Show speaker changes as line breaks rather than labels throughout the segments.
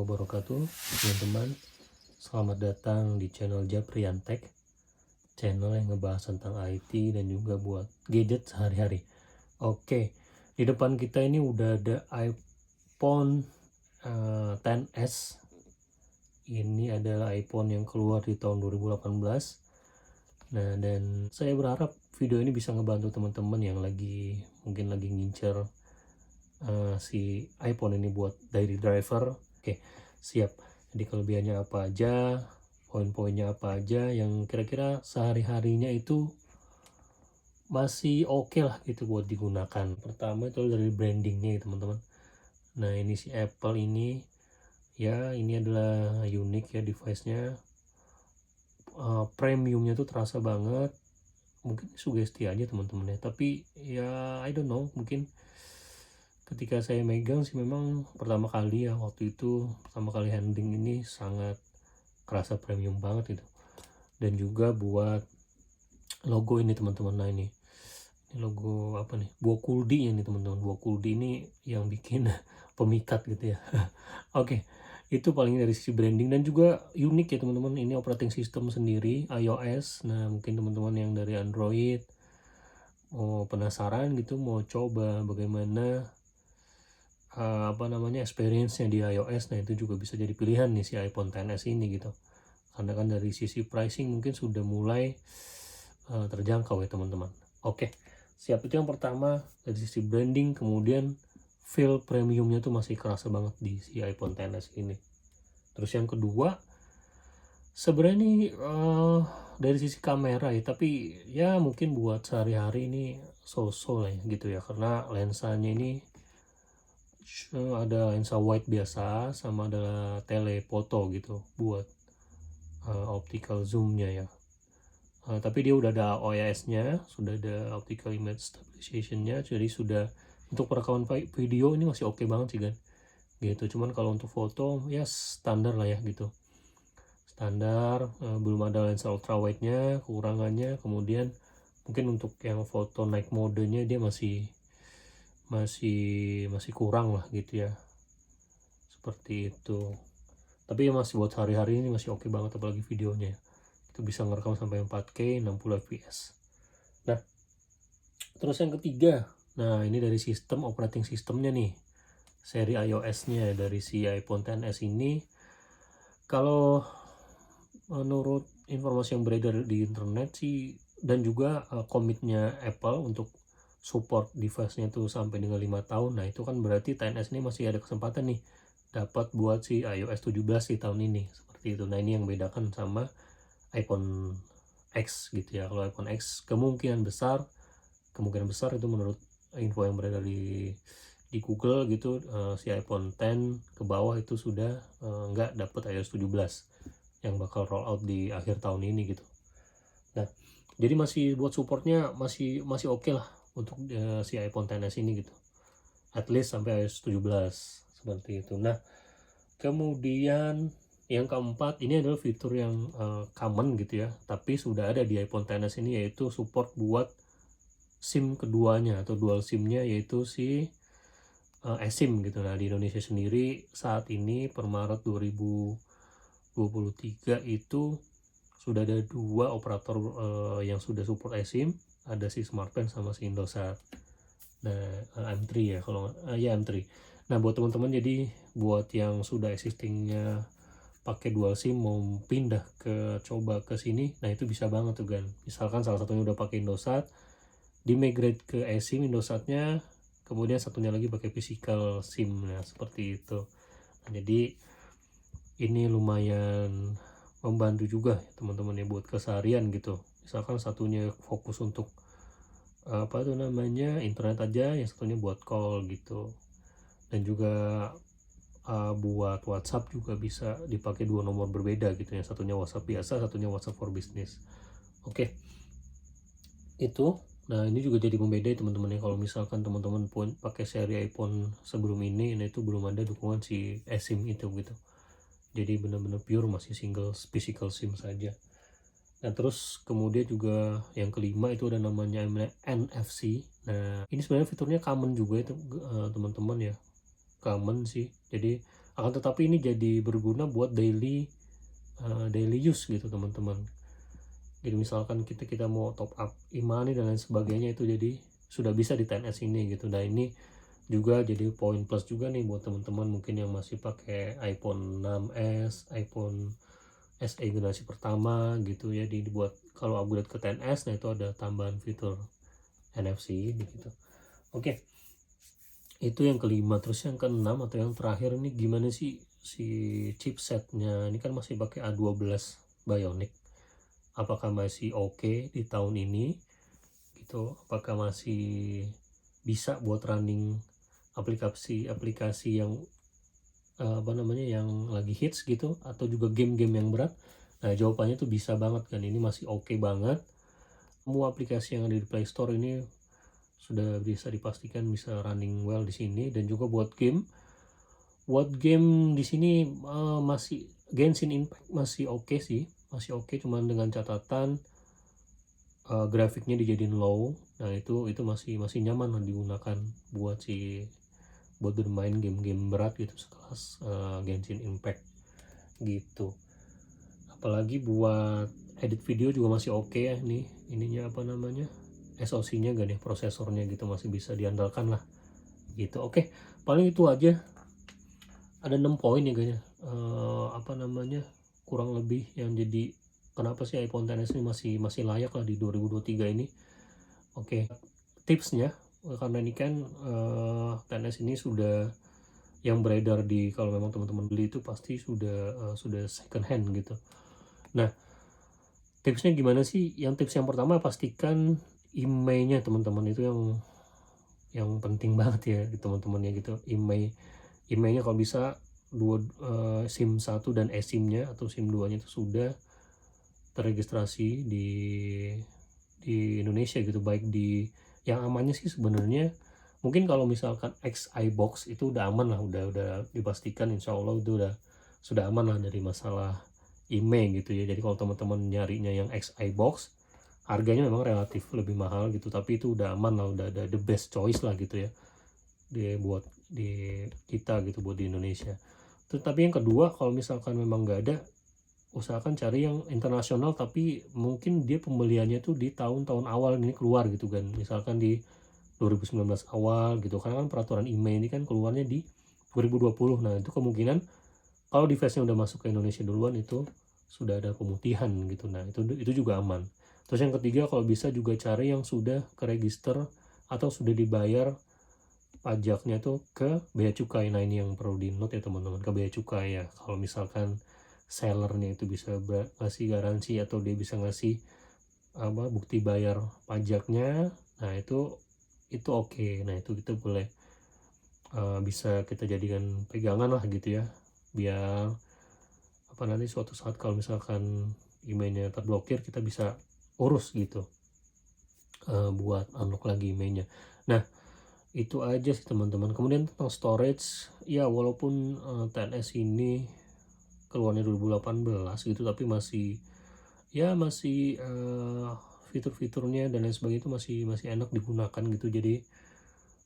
wabarakatuh, teman-teman. Selamat datang di channel Japrian Tech, channel yang ngebahas tentang IT dan juga buat gadget sehari-hari. Oke, di depan kita ini udah ada iPhone XS. Ini adalah iPhone yang keluar di tahun 2018. Nah, dan saya berharap video ini bisa ngebantu teman-teman yang mungkin lagi ngincer si iPhone ini buat daily driver. Oke, siap. Jadi kelebihannya apa aja, poin-poinnya apa aja yang kira-kira sehari-harinya itu masih oke lah gitu buat digunakan. Pertama itu dari brandingnya ya teman-teman. Nah, ini si Apple ini ya, ini adalah unik ya device-nya. Premiumnya tuh terasa banget. Mungkin sugesti aja teman-teman ya, tapi ya I don't know, mungkin ketika saya megang sih memang pertama kali ya, waktu itu pertama kali handling ini sangat kerasa premium banget itu. Dan juga buat logo ini teman-teman, nah ini logo apa nih, buah kuldi ini teman-teman. Buah kuldi ini yang bikin pemikat gitu ya. Oke, itu paling dari sisi branding. Dan juga unik ya teman-teman, ini operating system sendiri iOS. Nah, mungkin teman-teman yang dari Android mau penasaran gitu, mau coba bagaimana experience-nya di iOS, nah itu juga bisa jadi pilihan nih si iPhone XS ini gitu. Karena kan dari sisi pricing mungkin sudah mulai terjangkau ya teman-teman. Oke, siap. Itu yang pertama dari sisi branding. Kemudian feel premiumnya tuh masih kerasa banget di si iPhone XS ini. Terus yang kedua, sebenarnya ini dari sisi kamera ya, tapi ya mungkin buat sehari-hari ini so-so lah ya gitu ya, karena lensanya ini ada lensa wide biasa sama ada telefoto gitu buat optical zoomnya ya. Tapi dia udah ada OIS-nya, sudah ada optical image stabilization-nya, jadi sudah untuk perekaman video ini masih oke banget sih kan gitu. Cuman kalau untuk foto ya standar lah ya gitu, standar. Belum ada lensa ultra wide-nya, kekurangannya. Kemudian mungkin untuk yang foto night mode-nya dia masih kurang lah gitu ya, seperti itu. Tapi ya masih buat sehari-hari ini masih oke banget, apalagi videonya itu bisa ngerekam sampai 4K 60 fps. Nah, terus yang ketiga, nah ini dari sistem operating sistemnya nih, seri iOS-nya dari si iPhone XS ini. Kalau menurut informasi yang beredar di internet sih, dan juga komitnya Apple untuk support device-nya tuh sampai dengan 5 tahun. Nah, itu kan berarti XS ini masih ada kesempatan nih dapat buat si iOS 17 di tahun ini, seperti itu. Nah, ini yang bedakan sama iPhone X gitu ya. Kalau iPhone X kemungkinan besar itu menurut info yang beredar di Google gitu, si iPhone X ke bawah itu sudah nggak dapat iOS 17 yang bakal roll out di akhir tahun ini gitu. Nah, jadi masih buat supportnya masih oke lah untuk si iPhone XS ini gitu, at least sampai iOS 17 seperti itu. Nah, kemudian yang keempat, ini adalah fitur yang common gitu ya, tapi sudah ada di iPhone XS ini, yaitu support buat SIM keduanya atau dual SIM-nya, yaitu si eSIM gitu. Nah, di Indonesia sendiri saat ini per Maret 2023 itu sudah ada 2 operator yang sudah support eSIM, ada si Smartfren sama si Indosat. Nah, M3 ya kalau ya M3. Nah, buat teman-teman, jadi buat yang sudah existingnya pakai dual SIM mau pindah coba ke sini, nah itu bisa banget tuh kan. Misalkan salah satunya udah pakai Indosat, di migrate ke eSIM Indosatnya, kemudian satunya lagi pakai physical SIM, nah seperti itu. Nah, jadi ini lumayan membantu juga ya teman-teman ya buat keseharian gitu. Misalkan satunya fokus untuk internet aja, yang satunya buat call gitu. Dan juga buat WhatsApp juga bisa dipakai 2 nomor berbeda gitu, yang satunya WhatsApp biasa, satunya WhatsApp for business. Oke, itu. Nah, ini juga jadi pembeda teman-teman ya, kalau misalkan teman-teman pun pakai seri iPhone sebelum ini, nah itu belum ada dukungan si eSIM itu gitu. Jadi benar-benar pure masih single physical SIM saja. Nah, terus kemudian juga yang kelima itu ada namanya NFC. Nah, ini sebenarnya fiturnya common juga itu teman-teman ya, common sih. Jadi Akan tetapi ini jadi berguna buat daily use gitu teman-teman. Jadi misalkan kita mau top up e-money dan lain sebagainya, itu jadi sudah bisa di 10S ini gitu. Nah ini juga jadi poin plus juga nih buat teman-teman mungkin yang masih pakai iPhone 6s, iPhone SE generasi pertama gitu ya, dibuat kalau upgrade ke 10S, nah itu ada tambahan fitur NFC gitu. Oke, itu yang kelima. Terus yang keenam atau yang terakhir ini gimana sih si chipsetnya? Ini kan masih pakai A12 Bionic. Apakah masih oke di tahun ini gitu? Apakah masih bisa buat running aplikasi-aplikasi yang yang lagi hits gitu, atau juga game-game yang berat? Nah jawabannya tuh bisa banget kan, ini masih oke banget. Semua aplikasi yang ada di Play Store ini sudah bisa dipastikan bisa running well di sini. Dan juga buat game di sini masih Genshin Impact masih oke sih, masih oke, cuman dengan catatan grafiknya dijadiin low. Nah itu masih nyaman lah digunakan buat bermain game-game berat gitu sekelas Genshin Impact gitu. Apalagi buat edit video juga masih oke ya. Nih ininya SoC-nya gak nih, prosesornya gitu masih bisa diandalkan lah gitu. Oke, paling itu aja. Ada 6 poin ya guys, kurang lebih yang jadi kenapa sih iPhone XS ini masih layak lah di 2023 ini. Oke, tipsnya, karena ini kan XS ini sudah yang beredar di, kalau memang teman-teman beli itu pasti sudah second hand gitu. Nah tipsnya gimana sih? Tips yang pertama, pastikan emailnya teman-teman, itu yang penting banget ya teman-teman ya gitu. Emailnya kalau bisa SIM 1 dan eSIM-nya atau SIM 2-nya itu sudah terregistrasi di Indonesia gitu. Baik di yang amannya sih sebenarnya mungkin kalau misalkan iBox itu udah aman lah, udah dipastikan insya Allah itu sudah aman lah dari masalah email gitu ya. Jadi kalau teman-teman nyarinya yang iBox, harganya memang relatif lebih mahal gitu, tapi itu udah aman lah, udah ada the best choice lah gitu ya buat di kita gitu, buat di Indonesia. Tapi yang kedua, kalau misalkan memang nggak ada, usahakan cari yang internasional tapi mungkin dia pembeliannya tuh di tahun-tahun awal ini keluar gitu kan, misalkan di 2019 awal gitu, karena kan peraturan email ini kan keluarnya di 2020. Nah itu kemungkinan kalau device-nya udah masuk ke Indonesia duluan itu sudah ada pemutihan gitu. Nah itu juga aman. Terus yang ketiga, kalau bisa juga cari yang sudah keregister atau sudah dibayar pajaknya tuh ke bea cukai. Nah ini yang perlu di note ya teman-teman, ke bea cukai ya. Kalau misalkan sellernya itu bisa ngasih garansi atau dia bisa ngasih bukti bayar pajaknya, nah itu oke. Nah itu kita boleh bisa kita jadikan pegangan lah gitu ya, biar nanti suatu saat kalau misalkan emailnya terblokir, kita bisa urus gitu buat unlock lagi emailnya. Nah itu aja sih teman-teman. Kemudian tentang storage ya, walaupun XS ini keluarnya 2018 gitu, tapi masih fitur-fiturnya dan lain sebagainya itu masih enak digunakan gitu. Jadi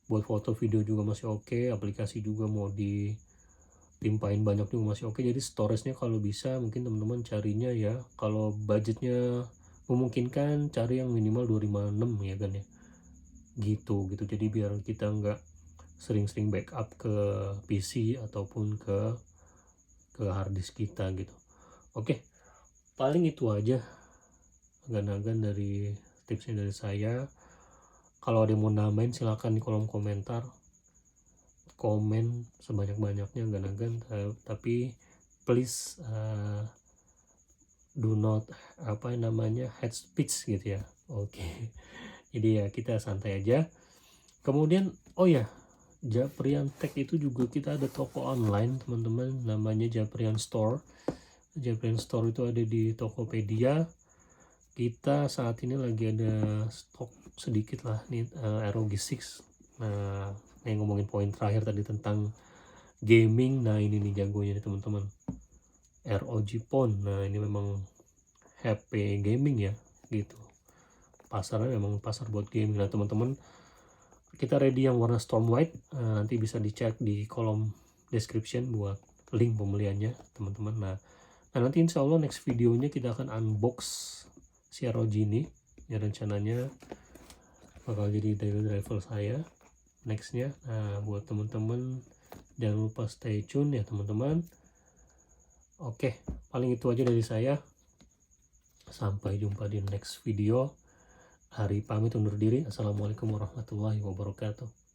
buat foto video juga masih oke, aplikasi juga mau ditimpain banyak juga masih oke. Jadi storage-nya kalau bisa mungkin teman-teman carinya ya, kalau budgetnya memungkinkan, cari yang minimal 256 ya kan ya gitu. Jadi biar kita nggak sering-sering backup ke PC ataupun ke harddisk kita gitu. Oke, paling itu aja agan-agan dari tipsnya dari saya. Kalau ada yang mau namain silahkan di kolom komentar, komen sebanyak-banyaknya agan-agan, tapi please do not hate speech gitu ya. Oke. Jadi ya kita santai aja. Kemudian oh ya, Japrian Tech itu juga kita ada toko online teman-teman, namanya Japrian Store. Japrian Store itu ada di Tokopedia. Kita saat ini lagi ada stok sedikit lah nih, ROG 6. Nah yang ngomongin poin terakhir tadi tentang gaming, nah ini nih jagonya nih teman-teman, ROG Phone. Nah ini memang HP gaming ya gitu, pasarnya memang pasar buat gaming. Nah teman-teman, kita ready yang warna storm white, nanti bisa dicek di kolom description buat link pembeliannya teman-teman. Nah nanti insya Allah next videonya kita akan unbox si ROG ini ya, rencananya bakal jadi daily driver saya nextnya. Nah buat teman-teman jangan lupa stay tune ya teman-teman. Oke, paling itu aja dari saya. Sampai jumpa di next video. Hari pamit undur diri. Assalamualaikum warahmatullahi wabarakatuh.